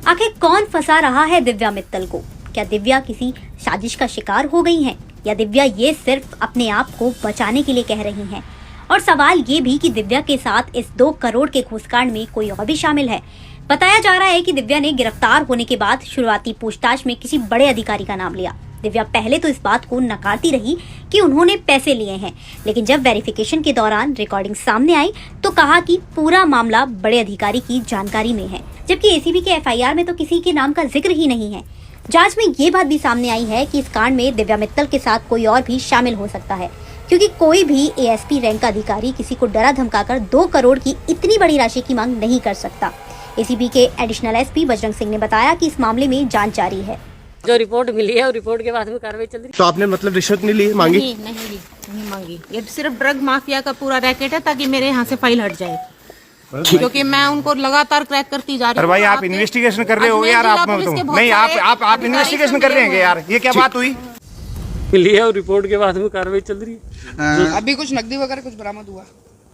आखिर कौन फंसा रहा है दिव्या मित्तल को? क्या दिव्या किसी साजिश का शिकार हो गई हैं या दिव्या ये सिर्फ अपने आप को बचाने के लिए कह रही हैं? और सवाल ये भी कि दिव्या के साथ इस 2 करोड़ के घूसकांड में कोई और भी शामिल है। बताया जा रहा है कि दिव्या ने गिरफ्तार होने के बाद शुरुआती पूछताछ में किसी बड़े अधिकारी का नाम लिया। दिव्या पहले तो इस बात को नकारती रही कि उन्होंने पैसे लिए हैं, लेकिन जब वेरिफिकेशन के दौरान रिकॉर्डिंग सामने आई तो कहा कि पूरा मामला बड़े अधिकारी की जानकारी में है, जबकि एसीबी के एफआईआर में तो किसी के नाम का जिक्र ही नहीं है। जांच में ये बात भी सामने आई है कि इस कांड में दिव्या मित्तल के साथ कोई और भी शामिल हो सकता है, क्योंकि कोई भी एएसपी रैंक का अधिकारी किसी को डरा धमकाकर 2 करोड़ की इतनी बड़ी राशि की मांग नहीं कर सकता। एसीबी के एडिशनल एसपी बजरंग सिंह ने बताया कि इस मामले में जांच जारी है। जो रिपोर्ट मिली है और रिपोर्ट के बाद में कार्रवाई चल रही है। तो आपने मतलब रिश्वत नहीं ली, मांगी? नहीं मांगी। ये सिर्फ ड्रग माफिया का पूरा रैकेट है ताकि मेरे यहाँ से फाइल हट जाए, क्योंकि मैं उनको लगातार क्रैक करती जा रही हूँ। भाई आप इन्वेस्टिगेशन कर रहे हो यार, आप नहीं आप इन्वेस्टिगेशन कर रहे हैं यार, ये क्या बात हुई? मिली है और रिपोर्ट के बाद में कार्रवाई चल रही है। अभी कुछ नकदी वगैरह कुछ बरामद हुआ?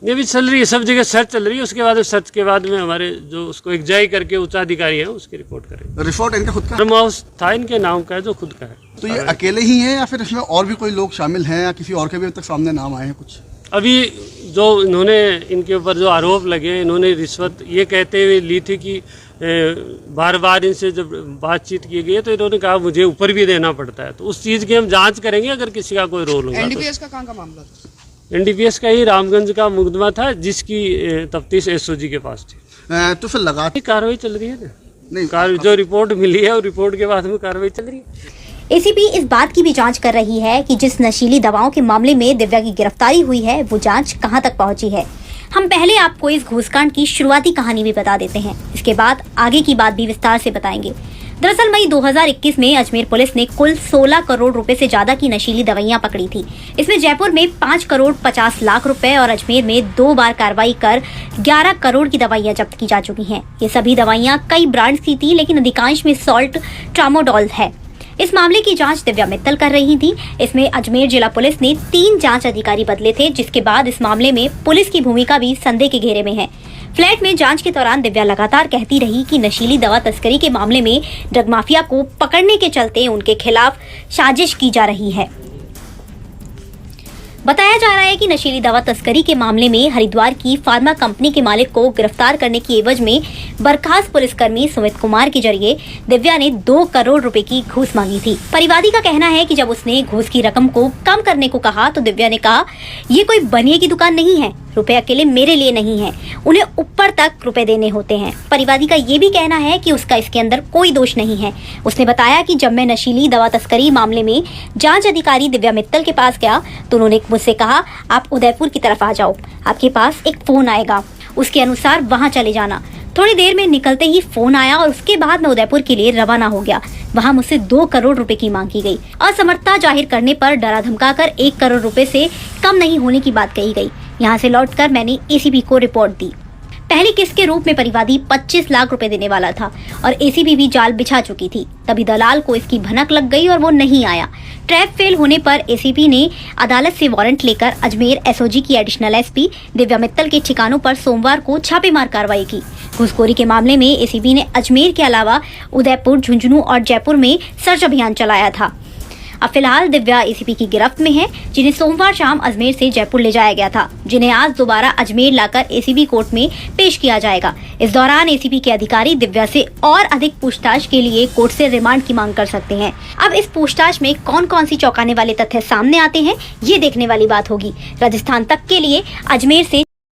ये भी चल रही है, सब जगह सर्च चल रही है। उसके बाद सर्च के बाद में हमारे जो उसको एग्जाई करके उच्चाधिकारी है उसकी रिपोर्ट करेंगे। रिपोर्ट इनका खुद का फार्म हाउस था इनके नाम का है, जो खुद का है। तो ये अकेले ही हैं या फिर इसमें और भी कोई लोग शामिल हैं या किसी और के भी अब तक सामने नाम आए हैं कुछ? अभी जो इन्होंने इनके ऊपर जो आरोप लगे, इन्होंने रिश्वत ये कहते हुए ली थी कि बार बार इनसे जब बातचीत की गई तो इन्होंने कहा मुझे ऊपर भी देना पड़ता है। तो उस चीज़ की हम जांच करेंगे, अगर किसी का कोई रोल होगा। एनडीपीएस का कहाँ का मामला था? एनडीपीएस का ही रामगंज का मुकदमा था, जिसकी तफ्तीश एसओजी के पास थी। तो फिर लगा कार्रवाई चल रही है ना? नहीं, जो रिपोर्ट मिली है और रिपोर्ट के बाद में कार्रवाई चल रही है। एसीबी इस बात की भी जांच कर रही है कि जिस नशीली दवाओं के मामले में दिव्या की गिरफ्तारी हुई है वो जांच कहां तक पहुंची है। हम पहले आपको इस घूसकांड की शुरुआती कहानी भी बता देते हैं, इसके बाद आगे की बात भी विस्तार से बताएंगे। दरअसल मई 2021 में अजमेर पुलिस ने कुल 16 करोड़ रुपए से ज्यादा की नशीली दवाइयां पकड़ी थी। इसमें जयपुर में 5 करोड़ 50 लाख रुपए और अजमेर में 2 बार कार्रवाई कर 11 करोड़ की दवाइयां जब्त की जा चुकी हैं। ये सभी दवाइयां कई ब्रांड्स की थी, लेकिन अधिकांश में सॉल्ट ट्रामोडोल है। इस मामले की जांच दिव्या मित्तल कर रही थी। इसमें अजमेर जिला पुलिस ने 3 जांच अधिकारी बदले थे, जिसके बाद इस मामले में पुलिस की भूमिका भी संदेह के घेरे में है। फ्लैट में जांच के दौरान दिव्या लगातार कहती रही कि नशीली दवा तस्करी के मामले में ड्रग माफिया को पकड़ने के चलते उनके खिलाफ साजिश की जा रही है। बताया जा रहा है कि नशीली दवा तस्करी के मामले में हरिद्वार की फार्मा कंपनी के मालिक को गिरफ्तार करने की एवज में बर्खास्त पुलिसकर्मी सुमित कुमार के जरिए दिव्या ने 2 करोड़ रुपए की घूस मांगी थी। परिवादी का कहना है कि जब उसने घूस की रकम को कम करने को कहा तो दिव्या ने कहा, ये कोई बनिए की दुकान नहीं है, रुपए अकेले मेरे लिए नहीं है, उन्हें ऊपर तक रुपए देने होते हैं। परिवादी का ये भी कहना है कि उसका इसके अंदर कोई दोष नहीं है। उसने बताया कि जब मैं नशीली दवा तस्करी मामले में जांच अधिकारी दिव्या मित्तल के पास गया तो उन्होंने मुझसे कहा, आप उदयपुर की तरफ आ जाओ, आपके पास एक फोन आएगा, उसके अनुसार वहां चले जाना। थोड़ी देर में निकलते ही फोन आया और उसके बाद मैं उदयपुर के लिए रवाना हो गया। वहां मुझसे 2 करोड़ रुपए की मांग की गई। असमर्थता जाहिर करने पर डरा धमकाकर 1 करोड़ रुपए से कम नहीं होने की बात कही गई। यहाँ से लौटकर मैंने एसीबी को रिपोर्ट दी। पहली किस्त के रूप में परिवादी 25 लाख रुपए देने वाला था और एसीबी भी जाल बिछा चुकी थी। तभी दलाल को इसकी भनक लग गई और वो नहीं आया। ट्रैप फेल होने पर एसीबी ने अदालत से वारंट लेकर अजमेर एसओजी की एडिशनल एसपी दिव्या मित्तल के ठिकानों पर सोमवार को छापेमार कार्रवाई की। घूसखोरी के मामले में एसीबी ने अजमेर के अलावा उदयपुर, झुंझुनू और जयपुर में सर्च अभियान चलाया था। अब फिलहाल दिव्या एसीबी की गिरफ्त में है, जिन्हें सोमवार शाम अजमेर से जयपुर ले जाया गया था, जिन्हें आज दोबारा अजमेर लाकर एसीबी कोर्ट में पेश किया जाएगा। इस दौरान एसीबी के अधिकारी दिव्या से और अधिक पूछताछ के लिए कोर्ट से रिमांड की मांग कर सकते हैं। अब इस पूछताछ में कौन कौन सी चौंकाने वाले तथ्य सामने आते हैं, ये देखने वाली बात होगी। राजस्थान तक के लिए अजमेर से